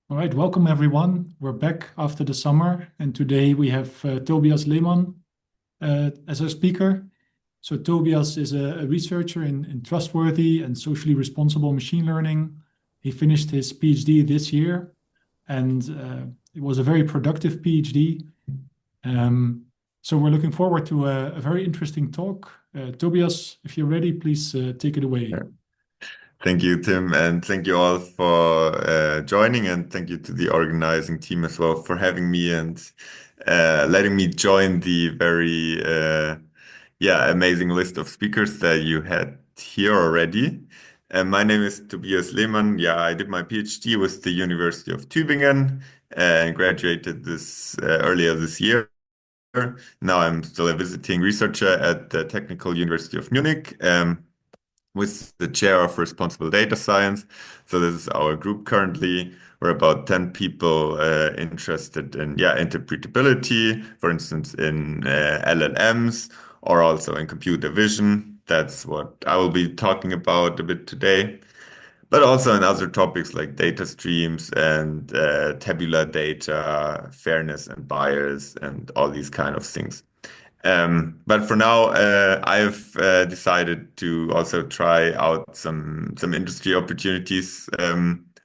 All right, welcome everyone. We're back after the summer, and today we have Tobias Leemann as our speaker. So, Tobias is a researcher in trustworthy and socially responsible machine learning. He finished his PhD this year, and it was a very productive PhD. So, we're looking forward to a very interesting talk. Tobias, if you're ready, please take it away. Thank you, Tim, and thank you all for joining, and thank you to the organizing team as well for having me and letting me join the very amazing list of speakers that you had here already. My name is Tobias Leemann. Yeah, I did my PhD with the University of Tübingen and graduated this earlier this year. Now I'm still a visiting researcher at the Technical University of Munich. With the chair of responsible data science. So this is our group currently. We're about 10 people interested in interpretability, for instance, in LLMs or also in computer vision. That's what I will be talking about a bit today. But also in other topics like data streams and tabular data, fairness and bias, and all these kind of things. But for now, I've decided to also try out some industry opportunities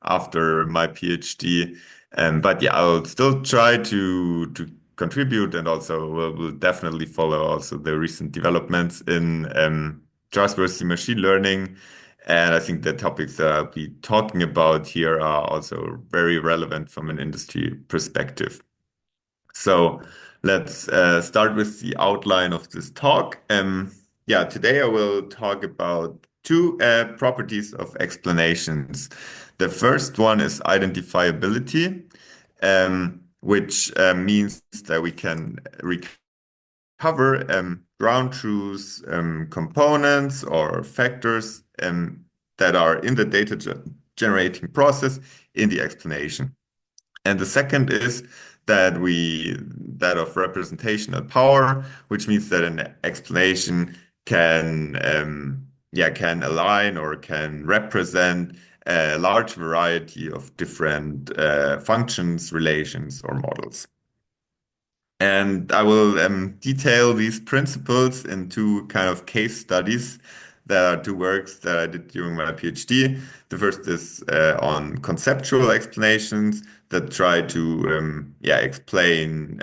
after my PhD. But yeah, I'll still try to contribute, and also will definitely follow also the recent developments in trustworthy machine learning. And I think the topics that I'll be talking about here are also very relevant from an industry perspective. So let's start with the outline of this talk. Today I will talk about two properties of explanations. The first one is identifiability, which means that we can recover ground truths, components, or factors that are in the data generating process in the explanation. And the second is that of representational power, which means that an explanation can align or can represent a large variety of different functions, relations, or models. And I will detail these principles in two kind of case studies that are two works that I did during my PhD. The first is on conceptual explanations that try to explain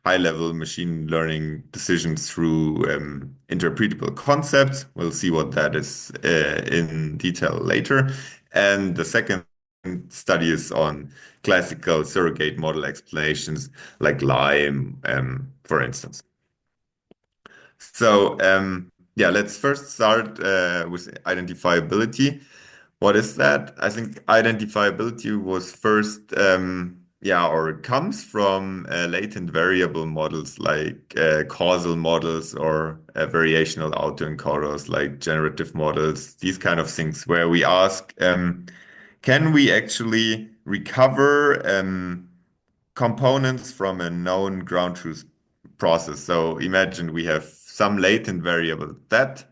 high-level machine learning decisions through interpretable concepts. We'll see what that is in detail later. And the second study is on classical surrogate model explanations like LIME, for instance. So let's first start with identifiability. What is that? I think identifiability was first, or it comes from latent variable models like causal models or variational autoencoders like generative models, these kind of things where we ask, can we actually recover components from a known ground truth process? So imagine we have some latent variable that,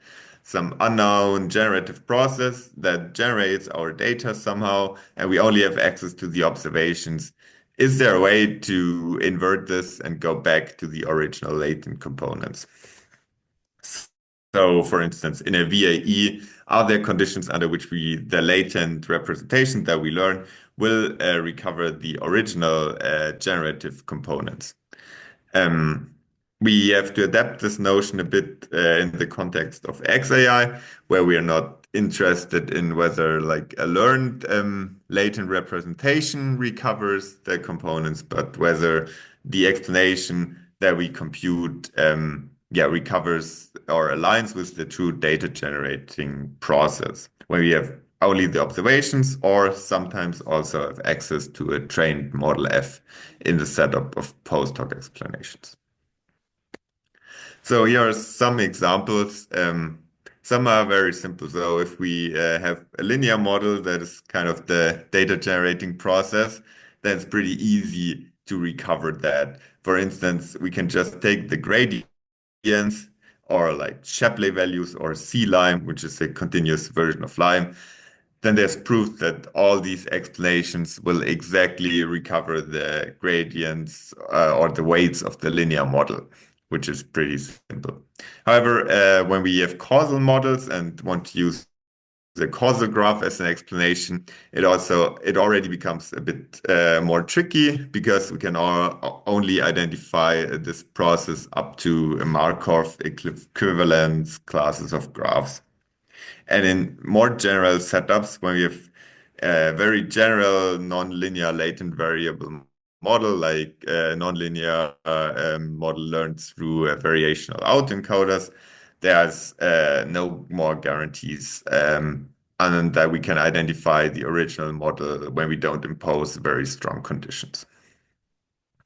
some unknown generative process that generates our data somehow, and we only have access to the observations. Is there a way to invert this and go back to the original latent components? So, for instance, in a VAE, are there conditions under which the latent representation that we learn will recover the original generative components? We have to adapt this notion a bit in the context of XAI, where we are not interested in whether like a learned latent representation recovers the components, but whether the explanation that we compute recovers or aligns with the true data generating process, where we have only the observations or sometimes also have access to a trained model F in the setup of post-hoc explanations. So here are some examples. Some are very simple. So if we have a linear model that is kind of the data generating process, then it's pretty easy to recover that. For instance, we can just take the gradients or like Shapley values or C-Lime, which is a continuous version of Lime. then there's proof that all these explanations will exactly recover the gradients or the weights of the linear model, which is pretty simple. However, when we have causal models and want to use the causal graph as an explanation, it already becomes a bit more tricky because we can only identify this process up to a Markov equivalence classes of graphs. And in more general setups, when we have a very general nonlinear latent variable model, like a nonlinear model learned through variational autoencoders, there's no more guarantees other than that we can identify the original model when we don't impose very strong conditions.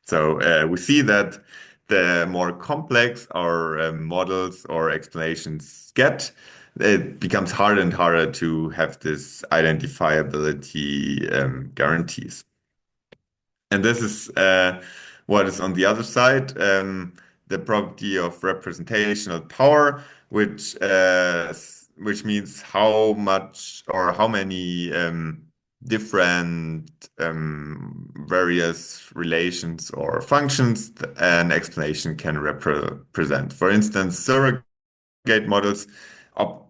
So we see that the more complex our models or explanations get, it becomes harder and harder to have this identifiability guarantees. And this is what is on the other side, the property of representational power, which means how much or how many different various relations or functions an explanation can represent. For instance, surrogate models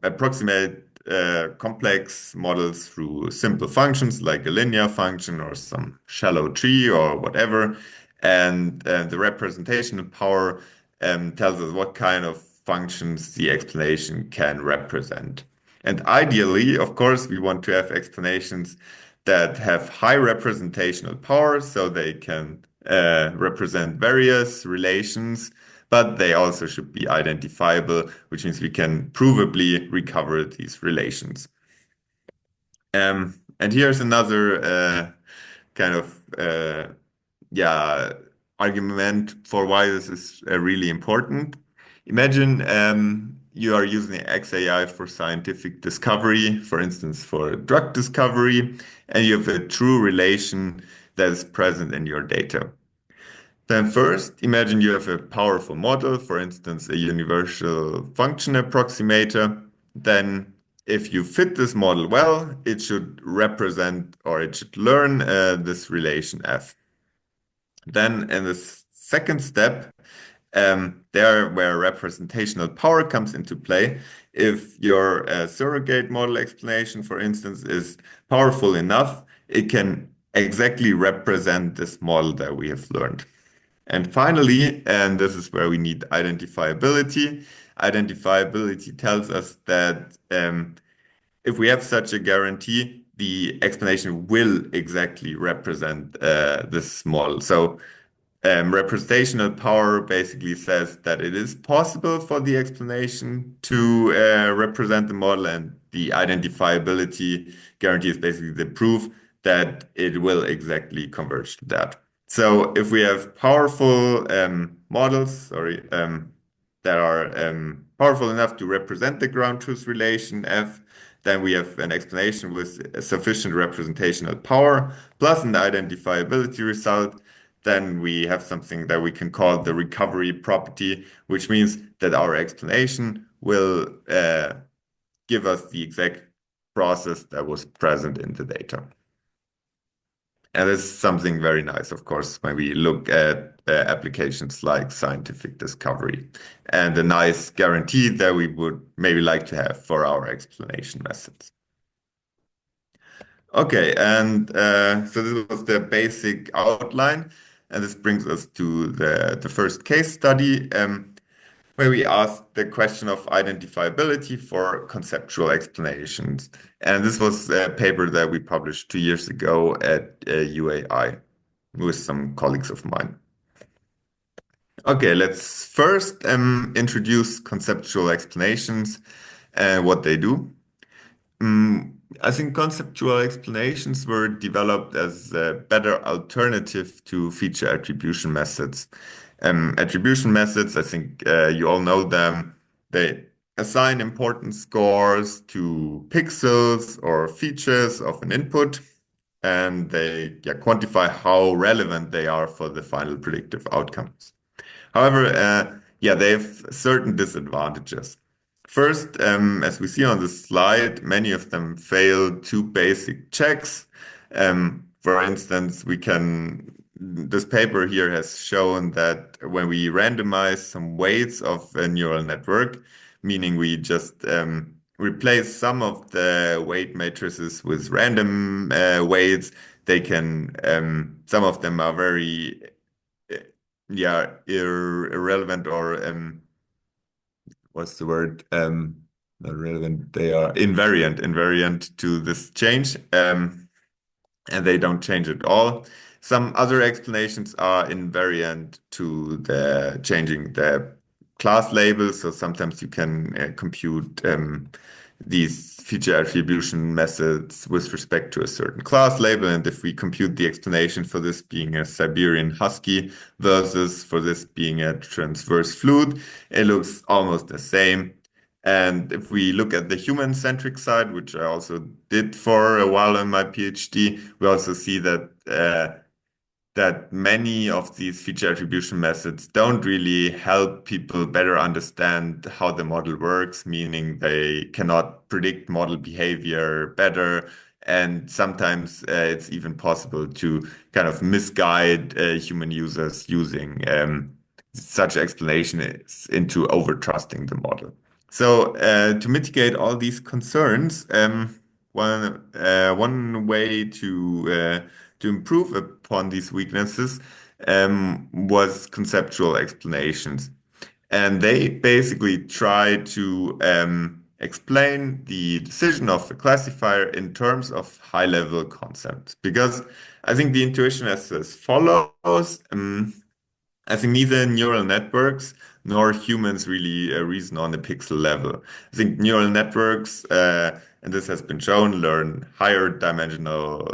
approximate complex models through simple functions like a linear function or some shallow tree or whatever. And the representational power tells us what kind of functions the explanation can represent. And ideally, of course, we want to have explanations that have high representational power so they can represent various relations, but they also should be identifiable, which means we can provably recover these relations. And here's another kind of argument for why this is really important. Imagine you are using XAI for scientific discovery, for instance, for drug discovery, and you have a true relation that is present in your data. Then first, imagine you have a powerful model, for instance, a universal function approximator. Then if you fit this model well, it should represent or it should learn this relation F. Then in the second step, there where representational power comes into play, if your surrogate model explanation, for instance, is powerful enough, it can exactly represent this model that we have learned. And finally, and this is where we need identifiability. Identifiability tells us that if we have such a guarantee, the explanation will exactly represent this model. So representational power basically says that it is possible for the explanation to represent the model, and the identifiability guarantee is basically the proof that it will exactly converge to that. So if we have powerful models, that are powerful enough to represent the ground truth relation F, then we have an explanation with sufficient representational power plus an identifiability result. Then we have something that we can call the recovery property, which means that our explanation will give us the exact process that was present in the data. And this is something very nice, of course, when we look at applications like scientific discovery, and a nice guarantee that we would maybe like to have for our explanation methods. Okay, and so this was the basic outline, and this brings us to the first case study, where we asked the question of identifiability for conceptual explanations. And this was a paper that we published 2 years ago at UAI with some colleagues of mine. Okay, let's first introduce conceptual explanations and what they do. I think conceptual explanations were developed as a better alternative to feature attribution methods. Attribution methods, I think you all know them. They assign importance scores to pixels or features of an input, and they quantify how relevant they are for the final predictive outcomes. However, they have certain disadvantages. First, as we see on the slide, many of them fail two basic checks. For instance, this paper here has shown that when we randomize some weights of a neural network, meaning we just replace some of the weight matrices with random weights, some of them are very, uh, yeah, irrelevant or what's the word? Not relevant. They are invariant to this change, and they don't change at all. Some other explanations are invariant to the changing the class labels. So sometimes you can compute these feature attribution methods with respect to a certain class label. And if we compute the explanation for this being a Siberian Husky versus for this being a transverse flute, it looks almost the same. And if we look at the human-centric side, which I also did for a while in my PhD, we also see that many of these feature attribution methods don't really help people better understand how the model works, meaning they cannot predict model behavior better. And sometimes it's even possible to kind of misguide human users using such explanations into overtrusting the model. So, to mitigate all these concerns, one way to improve upon these weaknesses was conceptual explanations. And they basically try to explain the decision of the classifier in terms of high-level concepts. Because I think the intuition is as follows. I think neither neural networks nor humans really reason on a pixel level. I think neural networks, and this has been shown, learn higher dimensional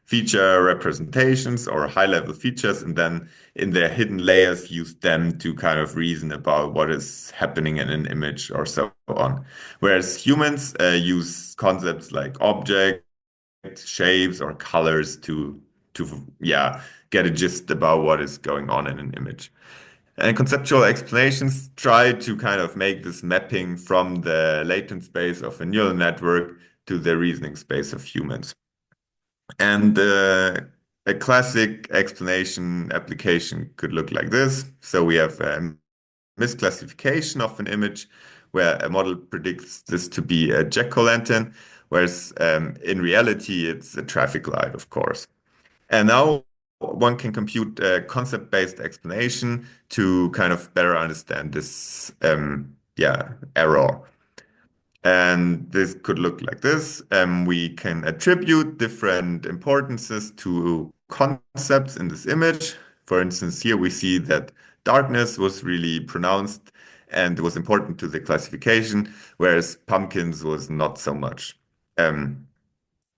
feature representations or high level features, and then in their hidden layers use them to kind of reason about what is happening in an image or so on. Whereas humans use concepts like object, shapes, or colors to yeah get a gist about what is going on in an image. And conceptual explanations try to kind of make this mapping from the latent space of a neural network to the reasoning space of humans. And a classic explanation application could look like this. So we have a misclassification of an image where a model predicts this to be a jack-o'-lantern, whereas in reality it's a traffic light, of course. And now one can compute a concept-based explanation to kind of better understand this error. And this could look like this. We can attribute different importances to concepts in this image. For instance, here we see that darkness was really pronounced and was important to the classification, whereas pumpkins was not so much.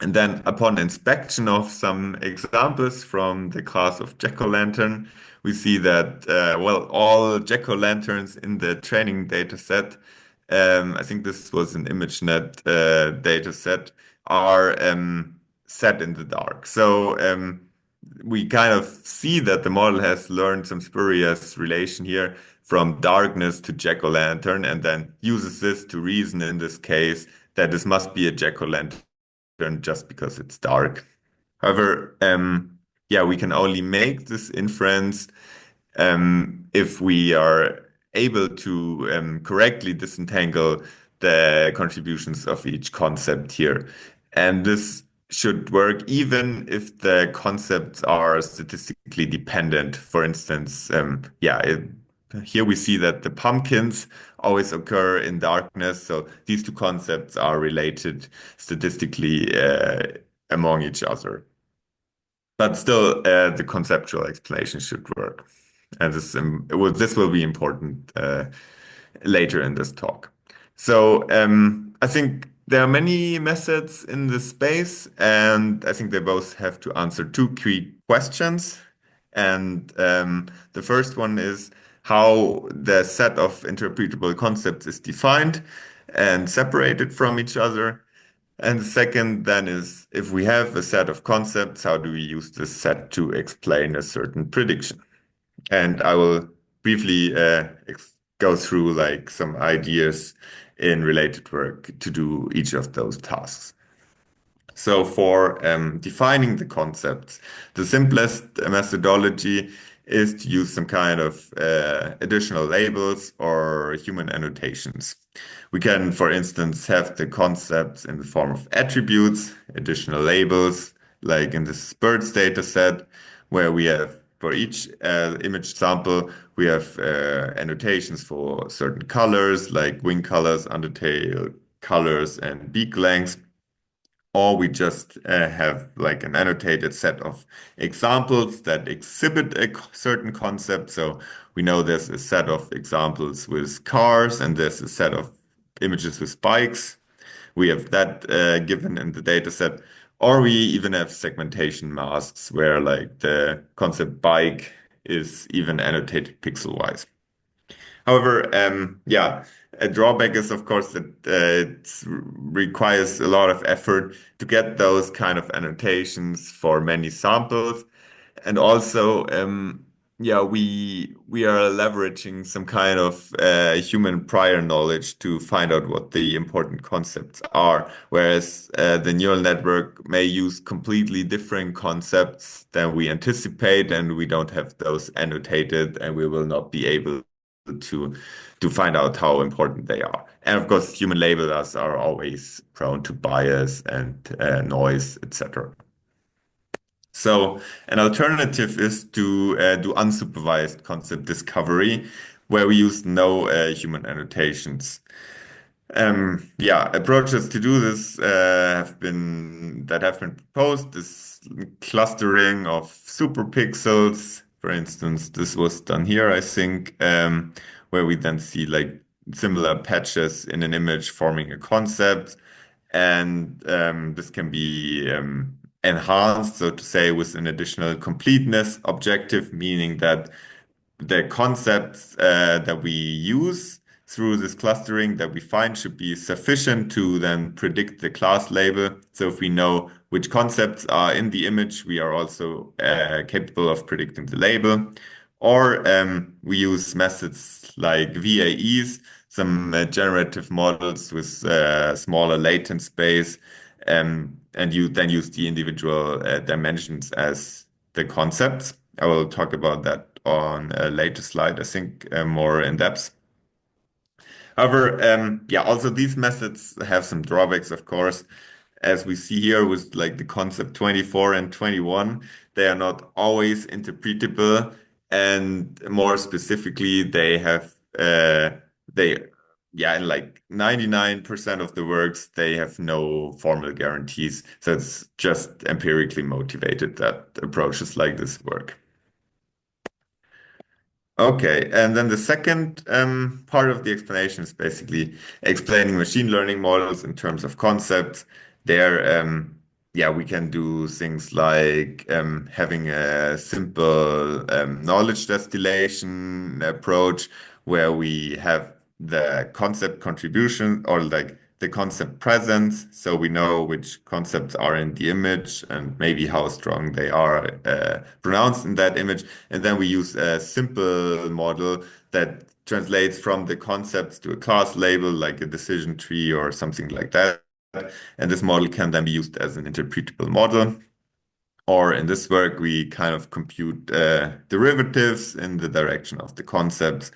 And then upon inspection of some examples from the class of jack-o'-lantern, we see that, well, all jack-o'-lanterns in the training data set, I think this was an ImageNet data set, are set in the dark. So we kind of see that the model has learned some spurious relation here from darkness to jack-o'-lantern and then uses this to reason in this case that this must be a jack-o'-lantern just because it's dark. However, yeah, we can only make this inference if we are able to correctly disentangle the contributions of each concept here. And this should work even if the concepts are statistically dependent. For instance, here we see that the pumpkins always occur in darkness. So these two concepts are related statistically among each other. But still, the conceptual explanation should work. And this will be important later in this talk. So I think there are many methods in this space, and I think they both have to answer two key questions. And the first one is how the set of interpretable concepts is defined and separated from each other. And the second then is if we have a set of concepts, how do we use this set to explain a certain prediction? And I will briefly go through like some ideas in related work to do each of those tasks. So for defining the concepts, the simplest methodology is to use some kind of additional labels or human annotations. We can, for instance, have the concepts in the form of attributes, additional labels, like in this birds data set, where we have for each image sample, we have annotations for certain colors, like wing colors, undertail colors, and beak lengths. Or we just have like an annotated set of examples that exhibit a certain concept. So we know there's a set of examples with cars and there's a set of images with bikes. We have that given in the data set. Or we even have segmentation masks where like the concept bike is even annotated pixel-wise. However, yeah, a drawback is, of course, that it requires a lot of effort to get those kind of annotations for many samples. And also, yeah, we are leveraging some kind of human prior knowledge to find out what the important concepts are, whereas the neural network may use completely different concepts than we anticipate, and we don't have those annotated, and we will not be able to find out how important they are. And of course, human labelers are always prone to bias and noise, etc. So an alternative is to do unsupervised concept discovery, where we use no human annotations. Yeah, approaches to do this have been proposed. This clustering of superpixels, for instance, this was done here, I think, where we then see like similar patches in an image forming a concept, and this can be enhanced, so to say, with an additional completeness objective, meaning that the concepts that we use through this clustering that we find should be sufficient to then predict the class label. So if we know which concepts are in the image, we are also capable of predicting the label. Or we use methods like VAEs, some generative models with smaller latent space, and you then use the individual dimensions as the concepts. I will talk about that on a later slide, I think, more in depth. However, yeah, also these methods have some drawbacks, of course. As we see here with like the concept 24 and 21, they are not always interpretable. And more specifically, they, yeah, in like 99% of the works, they have no formal guarantees. So it's just empirically motivated that approaches like this work. Okay, and then the second part of the explanation is basically explaining machine learning models in terms of concepts. There, yeah, we can do things like having a simple knowledge distillation approach where we have the concept contribution or like the concept presence, so we know which concepts are in the image and maybe how strong they are pronounced in that image. And then we use a simple model that translates from the concepts to a class label, like a decision tree or something like that. And this model can then be used as an interpretable model. Or in this work, we kind of compute derivatives in the direction of the concepts,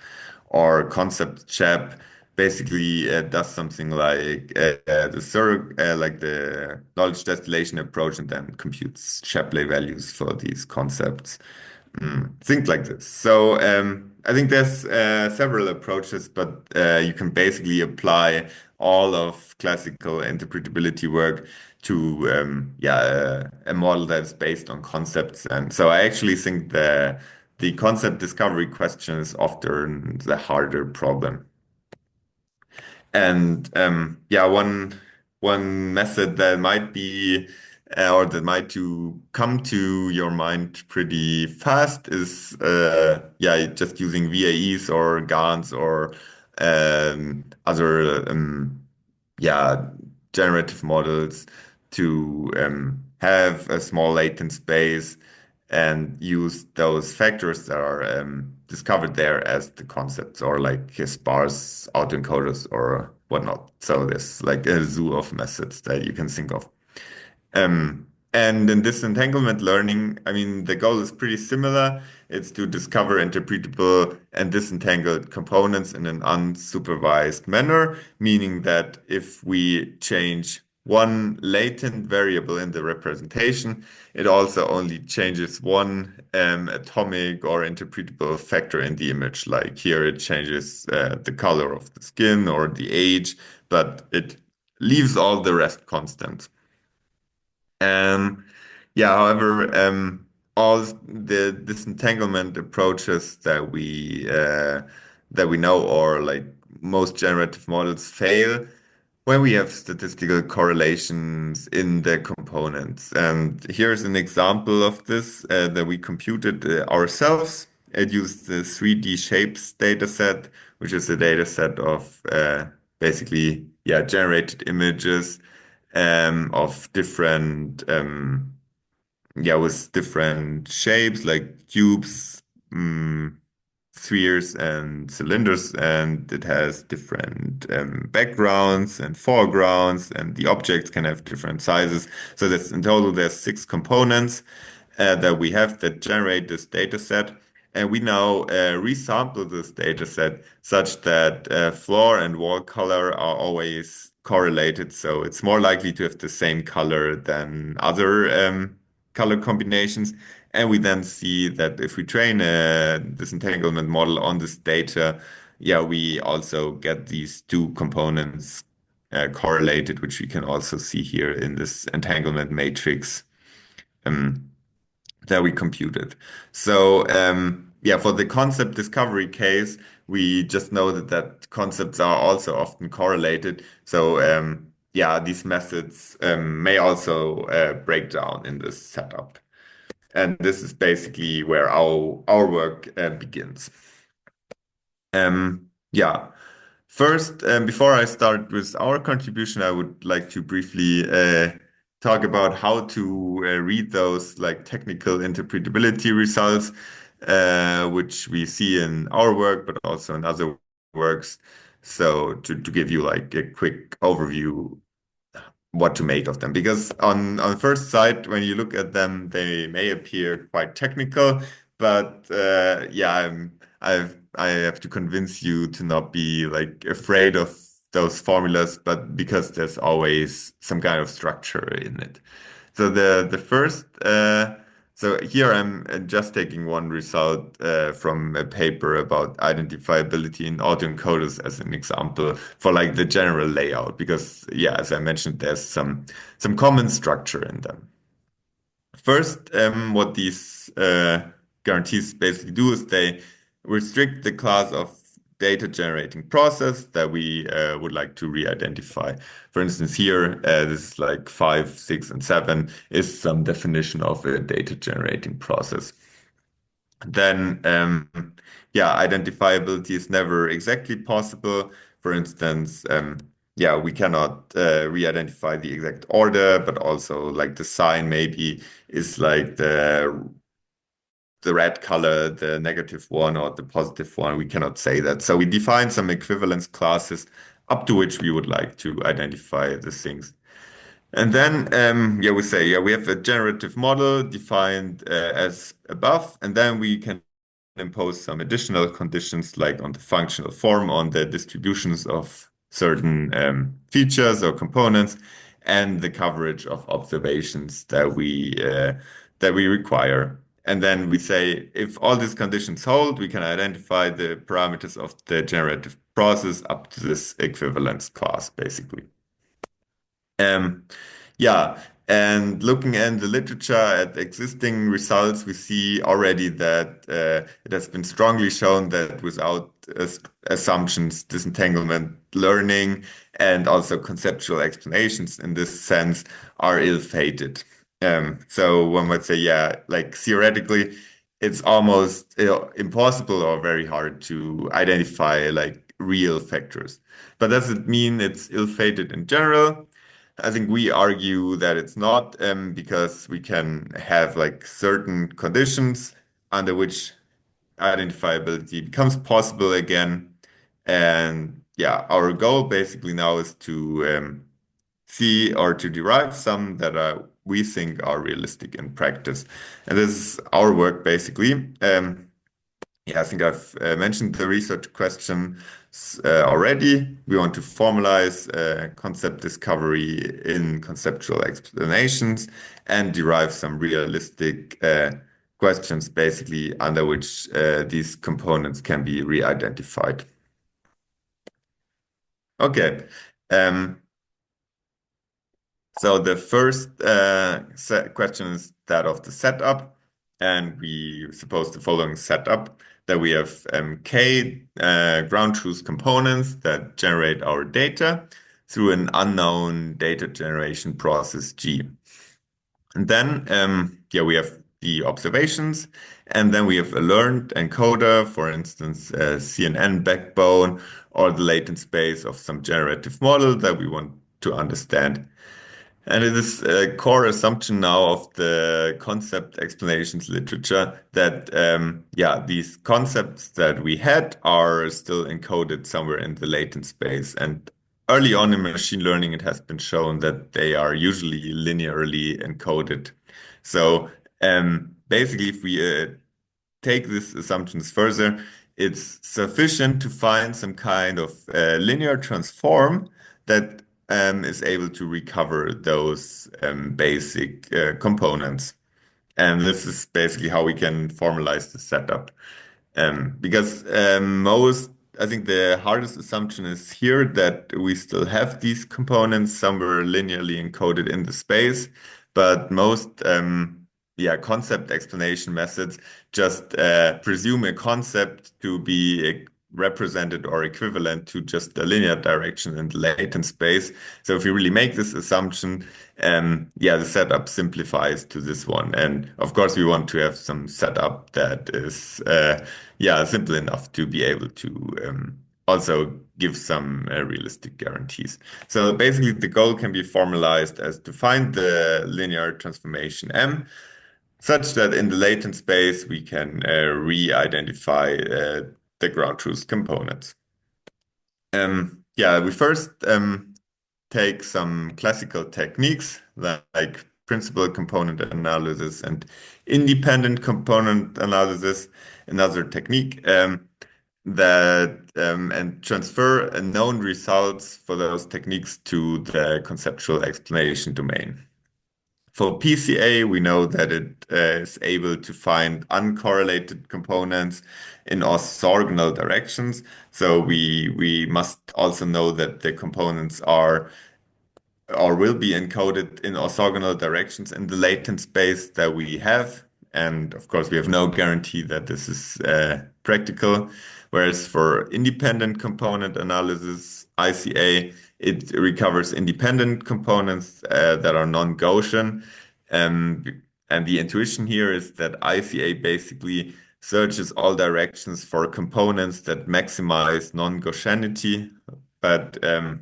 or concept chap basically does something like like the knowledge distillation approach, and then computes Shapley values for these concepts. Things like this. So I think there's several approaches, but you can basically apply all of classical interpretability work to yeah, a model that's based on concepts. And so I actually think the concept discovery question is often the harder problem. And yeah, one method that might be or that might to come to your mind pretty fast is yeah, just using VAEs or GANs or other yeah, generative models to have a small latent space and use those factors that are discovered there as the concepts or like sparse autoencoders or whatnot. So there's like a zoo of methods that you can think of. And in disentanglement learning, I mean, the goal is pretty similar. It's to discover interpretable and disentangled components in an unsupervised manner, meaning that if we change one latent variable in the representation, it also only changes one atomic or interpretable factor in the image. Like here, it changes the color of the skin or the age, but it leaves all the rest constant. Um, yeah, however, all the disentanglement approaches that we know, or like most generative models, fail when we have statistical correlations in the components. And here's an example of this that we computed ourselves. It used the 3D shapes dataset, which is a dataset of basically, yeah, generated images of different, yeah, with different shapes like cubes, spheres, and cylinders, and it has different backgrounds and foregrounds, and the objects can have different sizes. So that's in total, there's 6 components that we have that generate this data set. And we now resample this data set such that floor and wall color are always correlated. So it's more likely to have the same color than other color combinations. And we then see that if we train a disentanglement model on this data, yeah, we also get these 2 components correlated, which we can also see here in this entanglement matrix. That we computed. So yeah, for the concept discovery case, we just know that concepts are also often correlated. So yeah, these methods may also break down in this setup. And this is basically where our work begins. Yeah. First, before I start with our contribution, I would like to briefly talk about how to read those like technical interpretability results, which we see in our work, but also in other works. So to give you like a quick overview what to make of them, because on first sight when you look at them they may appear quite technical, but yeah, I have to convince you to not be like afraid of those formulas, but because there's always some kind of structure in it. So the first so here I'm just taking one result from a paper about identifiability in autoencoders as an example for like the general layout, because yeah, as I mentioned, there's some common structure in them. First, what these guarantees basically do is they restrict the class of data generating process that we would like to re-identify. For instance, here, this is like 5, 6, and 7 is some definition of a data generating process. Then, yeah, identifiability is never exactly possible. For instance, yeah, we cannot re-identify the exact order, but also like the sign maybe is like the red color, the negative one or the positive one. We cannot say that. So we define some equivalence classes up to which we would like to identify the things. And then, yeah, we say, yeah, we have a generative model defined as above, and then we can impose some additional conditions like on the functional form, on the distributions of certain features or components, and the coverage of observations that we require. And then we say if all these conditions hold, we can identify the parameters of the generative process up to this equivalence class, basically. Um, yeah, and looking in the literature at existing results, we see already that it has been strongly shown that without assumptions, disentanglement learning and also conceptual explanations in this sense are ill-fated. So one might say, yeah, like theoretically, it's almost impossible or very hard to identify like real factors. But does it mean it's ill-fated in general? I think we argue that it's not, because we can have like certain conditions under which identifiability becomes possible again. And yeah, our goal basically now is to see or to derive some that we think are realistic in practice. And this is our work basically. Yeah, I think I've mentioned the research question already. We want to formalize concept discovery in conceptual explanations and derive some realistic questions, basically, under which these components can be re-identified. Okay. So the first question is that of the setup, and we suppose the following setup that we have k ground truth components that generate our data through an unknown data generation process G. And then yeah, we have the observations, and then we have a learned encoder, for instance, a CNN backbone or the latent space of some generative model that we want to understand. And it is a core assumption now of the concept explanations literature that, yeah, these concepts that we had are still encoded somewhere in the latent space. And early on in machine learning, it has been shown that they are usually linearly encoded. So basically, if we take these assumptions further, it's sufficient to find some kind of linear transform that is able to recover those basic components. And this is basically how we can formalize the setup. Because I think the hardest assumption is here that we still have these components somewhere linearly encoded in the space, but most yeah, concept explanation methods just presume a concept to be represented or equivalent to just a linear direction in the latent space. So if we really make this assumption, yeah, the setup simplifies to this one. And of course, we want to have some setup that is, yeah, simple enough to be able to also give some realistic guarantees. So basically, the goal can be formalized as to find the linear transformation M, such that in the latent space we can re-identify the ground truth components. Yeah, we first take some classical techniques like principal component analysis and independent component analysis, another technique that and transfer known results for those techniques to the conceptual explanation domain. For PCA, we know that it is able to find uncorrelated components in orthogonal directions. So we must also know that the components are or will be encoded in orthogonal directions in the latent space that we have. And of course, we have no guarantee that this is practical. Whereas for independent component analysis, ICA, it recovers independent components that are non-Gaussian. And the intuition here is that ICA basically searches all directions for components that maximize non-Gaussianity. But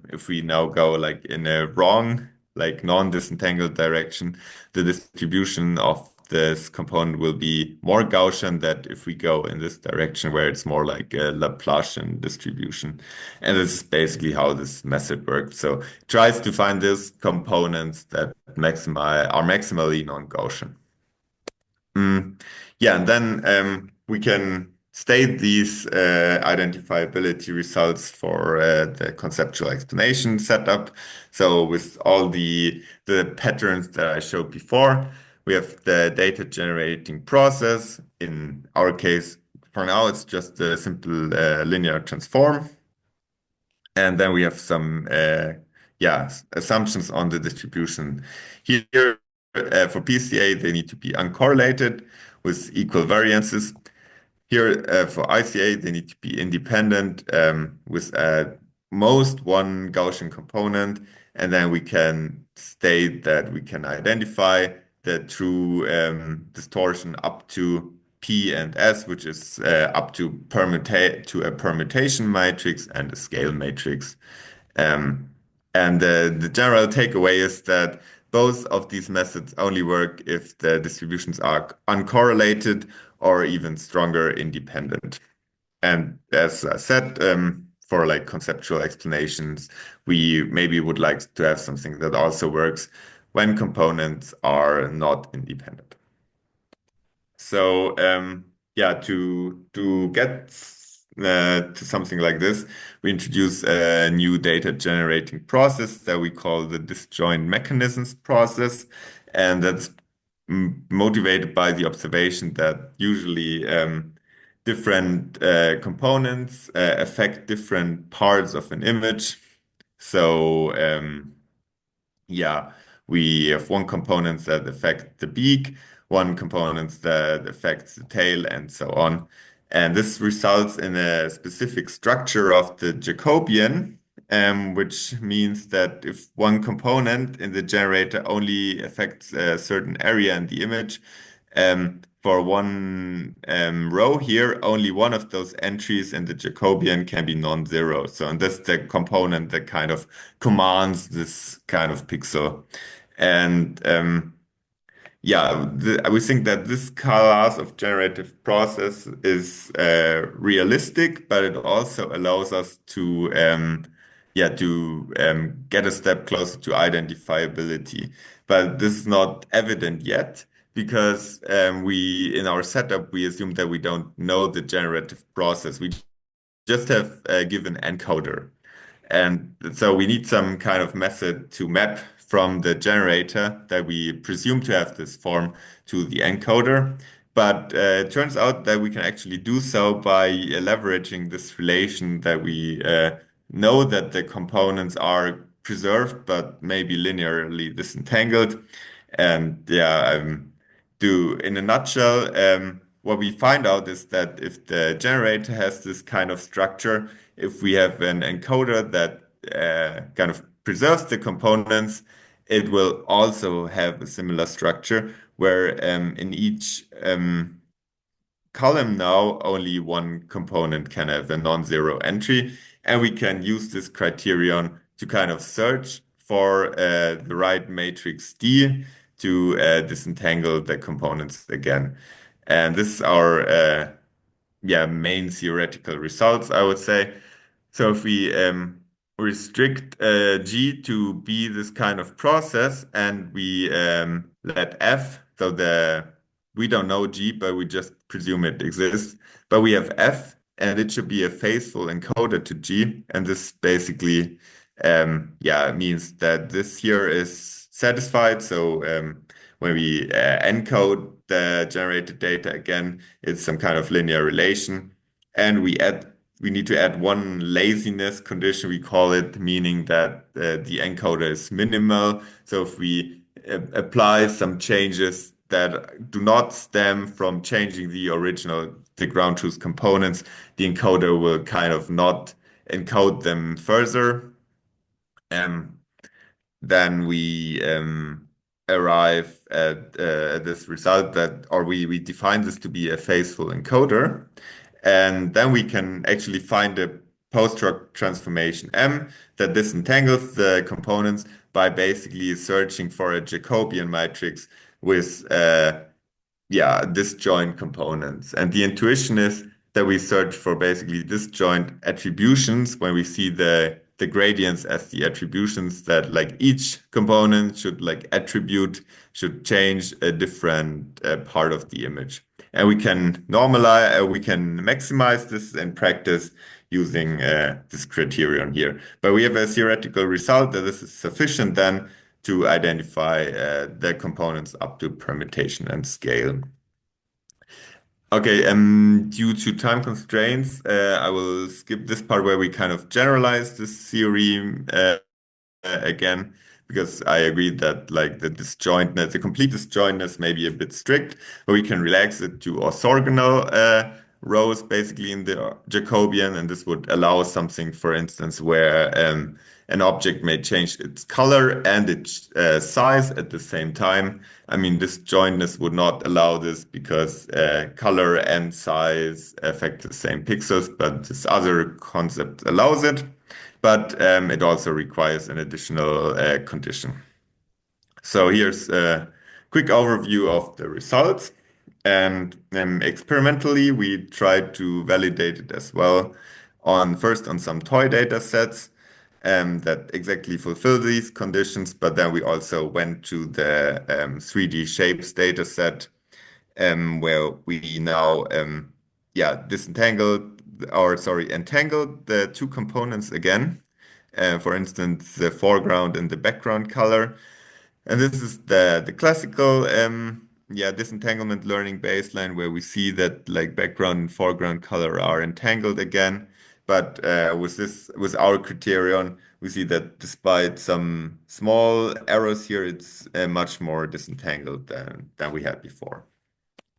if we now go like in a wrong, like non-disentangled direction, the distribution of this component will be more Gaussian than if we go in this direction where it's more like a Laplacian distribution. And this is basically how this method works. So it tries to find these components that are maximally non-Gaussian. Yeah, and then we can state these identifiability results for the conceptual explanation setup. So with all the patterns that I showed before, we have the data generating process. In our case, for now, it's just a simple linear transform. And then we have some yeah, assumptions on the distribution. Here, for PCA, they need to be uncorrelated with equal variances. Here, for ICA, they need to be independent with most one Gaussian component. And then we can state that we can identify the true distortion up to P and S, which is up to a permutation matrix and a scale matrix. And the general takeaway is that both of these methods only work if the distributions are uncorrelated or even stronger independent. And as I said, for like conceptual explanations, we maybe would like to have something that also works when components are not independent. So yeah, to get to something like this, we introduce a new data generating process that we call the disjoint mechanisms process, and that's motivated by the observation that usually different components affect different parts of an image. So yeah, we have one component that affects the beak, one component that affects the tail, and so on. And this results in a specific structure of the Jacobian, which means that if one component in the generator only affects a certain area in the image, for one row here, only one of those entries in the Jacobian can be non-zero. So, and that's the component that kind of commands this kind of pixel. And yeah, we think that this class of generative process is realistic, but it also allows us to yeah, to get a step closer to identifiability. But this is not evident yet because we in our setup we assume that we don't know the generative process. We just have a given encoder. And so we need some kind of method to map from the generator that we presume to have this form to the encoder. But it turns out that we can actually do so by leveraging this relation that we know that the components are preserved, but maybe linearly disentangled. And yeah, do in a nutshell, what we find out is that if the generator has this kind of structure, if we have an encoder that kind of preserves the components, it will also have a similar structure where in each column now only one component can have a non-zero entry, and we can use this criterion to kind of search for the right matrix D to disentangle the components again. And this is our yeah, main theoretical results, I would say. So if we restrict G to be this kind of process and we let F, so we don't know G, but we just presume it exists. But we have F, and it should be a faithful encoder to G. And this basically, yeah, means that this here is satisfied. So when we encode the generated data again, it's some kind of linear relation. And we need to add one laziness condition, we call it, meaning that the encoder is minimal. So if we apply some changes that do not stem from changing the ground truth components, the encoder will kind of not encode them further. Um, then we arrive at this result that, or we define this to be a faithful encoder. And then we can actually find a post-hoc transformation M that disentangles the components by basically searching for a Jacobian matrix with yeah, disjoint components. And the intuition is that we search for basically disjoint attributions when we see the gradients as the attributions that like each component should like attribute, should change a different part of the image. And we can normalize, we can maximize this in practice using this criterion here. But we have a theoretical result that this is sufficient then to identify the components up to permutation and scale. Okay, due to time constraints, I will skip this part where we kind of generalize this theory again, because I agree that like the disjointness, the complete disjointness may be a bit strict, but we can relax it to orthogonal rows basically in the Jacobian, and this would allow something, for instance, where an object may change its color and its size at the same time. I mean, disjointness would not allow this because color and size affect the same pixels, but this other concept allows it. but it also requires an additional condition. So here's a quick overview of the results. And experimentally, we tried to validate it as well first on some toy data sets that exactly fulfill these conditions. But then we also went to the 3D shapes data set where we now entangled the two components again. For instance, the foreground and the background color. And this is the classical disentanglement learning baseline where we see that like background and foreground color are entangled again. But with our criterion, we see that despite some small errors here, it's much more disentangled than we had before.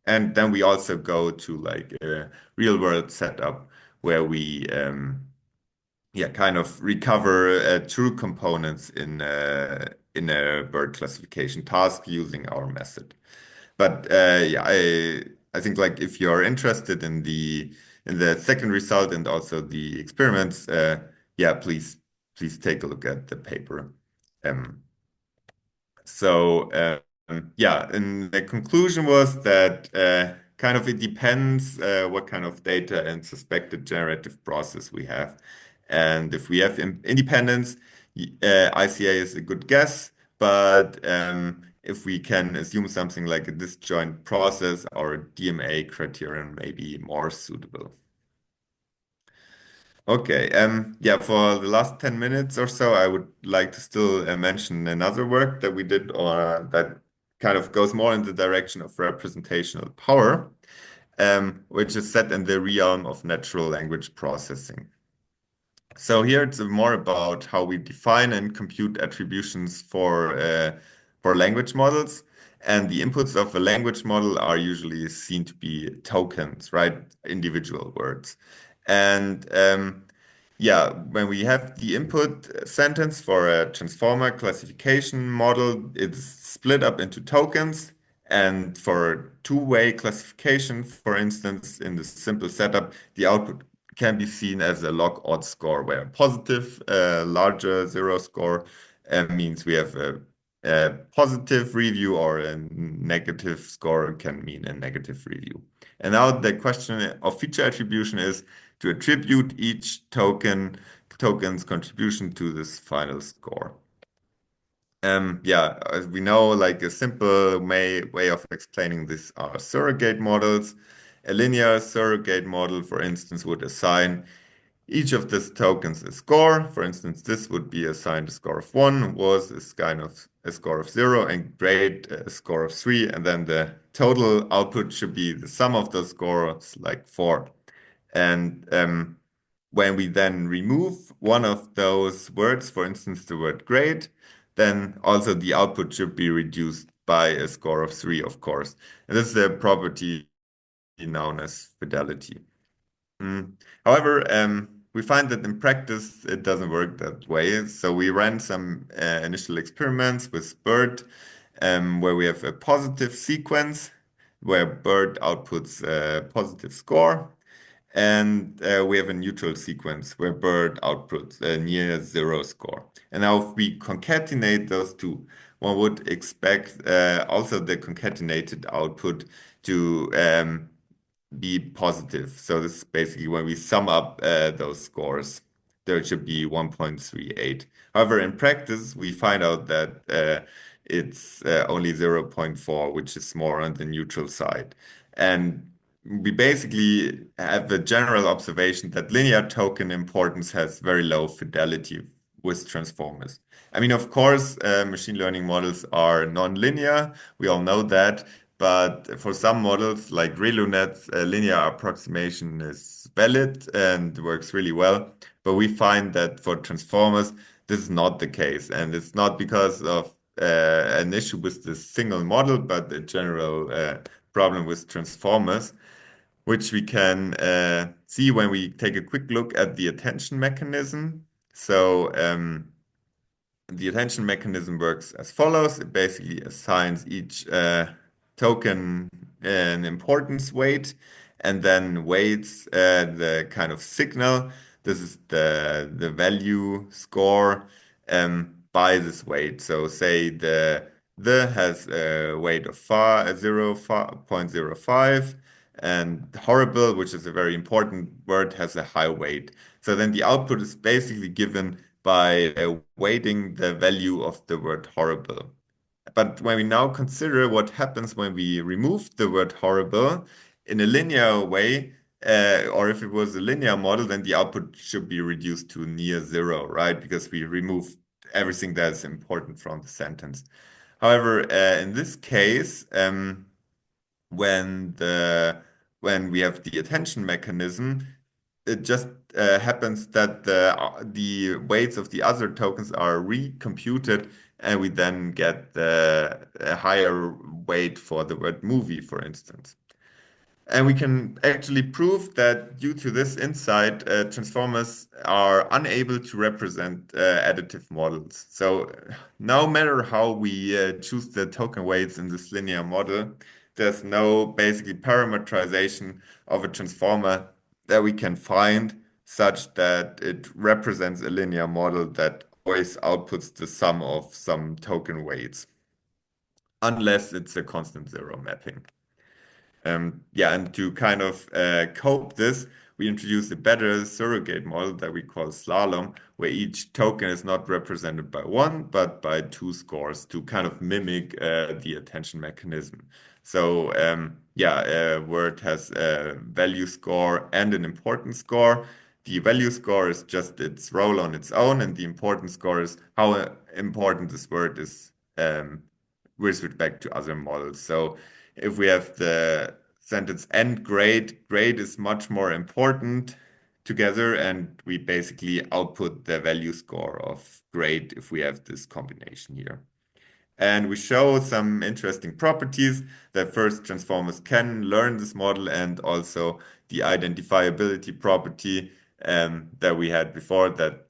And then we also go to like a real world setup where we kind of recover true components in a bird classification task using our method. But I think like if you're interested in the second result and also the experiments, please take a look at the paper. Um, and the conclusion was that kind of it depends what kind of data and suspected generative process we have. And if we have independence, ICA is a good guess. But if we can assume something like a disjoint process, our DMA criterion may be more suitable. Okay, for the last 10 minutes or so, I would like to still mention another work that we did that kind of goes more in the direction of representational power, which is set in the realm of natural language processing. So here it's more about how we define and compute attributions for language models. And the inputs of a language model are usually seen to be tokens, right? Individual words. And when we have the input sentence for a transformer classification model, it's split up into tokens. And for two-way classification, for instance, in the simple setup, the output can be seen as a log odd score, where positive, larger zero score means we have a positive review, or a negative score can mean a negative review. And now the question of feature attribution is to attribute each token's contribution to this final score. As we know, like a simple way of explaining this are surrogate models. A linear surrogate model, for instance, would assign each of these tokens a score. For instance, this would be assigned a score of 1, was is kind of a score of 0, and grade a score of 3. And then the total output should be the sum of those scores, like 4. And when we then remove one of those words, for instance, the word grade, then also the output should be reduced by a score of 3, of course. And this is a property known as fidelity. However, we find that in practice, it doesn't work that way. So we ran some initial experiments with BERT, where we have a positive sequence, where BERT outputs a positive score. And we have a neutral sequence where BERT outputs a near zero score. And now if we concatenate those two, one would expect also the concatenated output to be positive. So this is basically when we sum up those scores, there should be 1.38. However, in practice, we find out that it's only 0.4, which is more on the neutral side. And we basically have a general observation that linear token importance has very low fidelity with transformers. I mean, of course, machine learning models are non-linear. We all know that. But for some models, like ReLUnet's linear approximation is valid and works really well. But we find that for transformers, this is not the case. And it's not because of an issue with this single model, but a general problem with transformers, which we can see when we take a quick look at the attention mechanism. So the attention mechanism works as follows. It basically assigns each token an importance weight and then weights the kind of signal This is the value score by this weight. So say the has a weight of 0.05, and horrible, which is a very important word, has a high weight. So then the output is basically given by weighting the value of the word horrible. But when we now consider what happens when we remove the word horrible in a linear way, or if it was a linear model, then the output should be reduced to near zero, right? Because we remove everything that is important from the sentence. However, in this case, when when we have the attention mechanism, it just happens that the weights of the other tokens are recomputed, and we then get a higher weight for the word movie, for instance. And we can actually prove that due to this insight, transformers are unable to represent additive models. So no matter how we choose the token weights in this linear model, there's no basically parameterization of a transformer that we can find such that it represents a linear model that always outputs the sum of some token weights, unless it's a constant zero mapping. Yeah, and to kind of cope this, we introduced a better surrogate model that we call slalom, where each token is not represented by one, but by two scores to kind of mimic the attention mechanism. So yeah, a word has a value score and an importance score. The value score is just its role on its own, and the importance score is how important this word is with respect to other models. So if we have the sentence and grade, grade is much more important together, and we basically output the value score of grade if we have this combination here. And we show some interesting properties that first transformers can learn this model, and also the identifiability property that we had before, that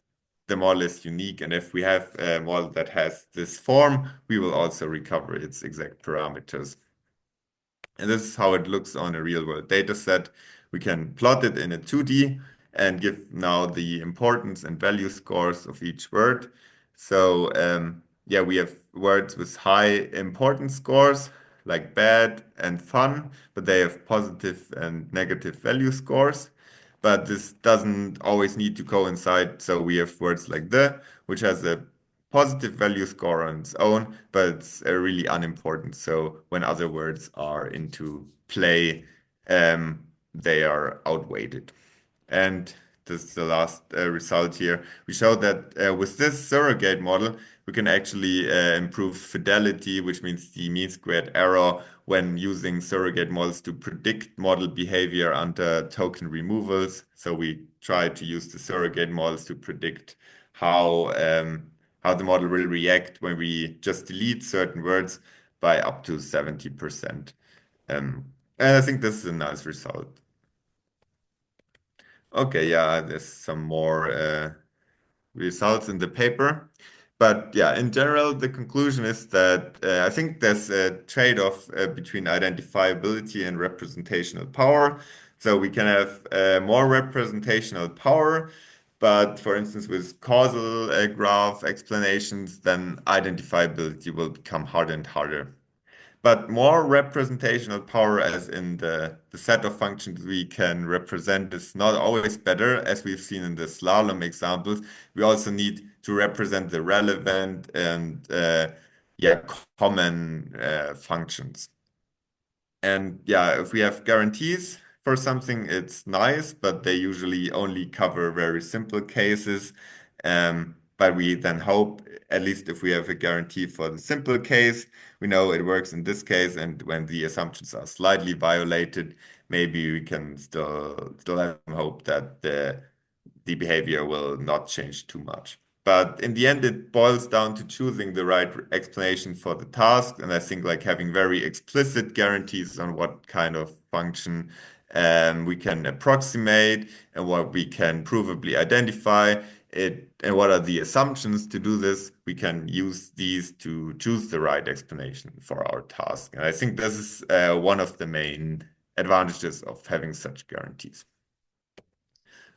the model is unique. And if we have a model that has this form, we will also recover its exact parameters. And this is how it looks on a real-world data set. We can plot it in a 2D and give now the importance and value scores of each word. So yeah, we have words with high importance scores, like bad and fun, but they have positive and negative value scores. But this doesn't always need to coincide. So we have words like which has a positive value score on its own, but it's really unimportant. So when other words are into play, they are outweighted. And this is the last result here. We show that with this surrogate model, we can actually improve fidelity, which means the mean squared error when using surrogate models to predict model behavior under token removals. So we try to use the surrogate models to predict how the model will react when we just delete certain words by up to 70%. And I think this is a nice result. Okay, yeah, there's some more results in the paper. But yeah, in general, the conclusion is that I think there's a trade-off between identifiability and representational power. So we can have more representational power, but for instance, with causal graph explanations, then identifiability will become harder and harder. But more representational power, as in the set of functions we can represent, is not always better, as we've seen in the slalom examples. We also need to represent the relevant and yeah, common functions. And yeah, if we have guarantees for something, it's nice, but they usually only cover very simple cases. But we then hope, at least if we have a guarantee for the simple case, we know it works in this case, and when the assumptions are slightly violated, maybe we can still have hope that the behavior will not change too much. But in the end, it boils down to choosing the right explanation for the task. And I think like having very explicit guarantees on what kind of function we can approximate and what we can provably identify it, and what are the assumptions to do this, we can use these to choose the right explanation for our task. And I think this is one of the main advantages of having such guarantees.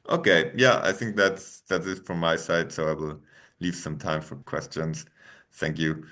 Okay, yeah, I think that's it from my side. So I will leave some time for questions. Thank you.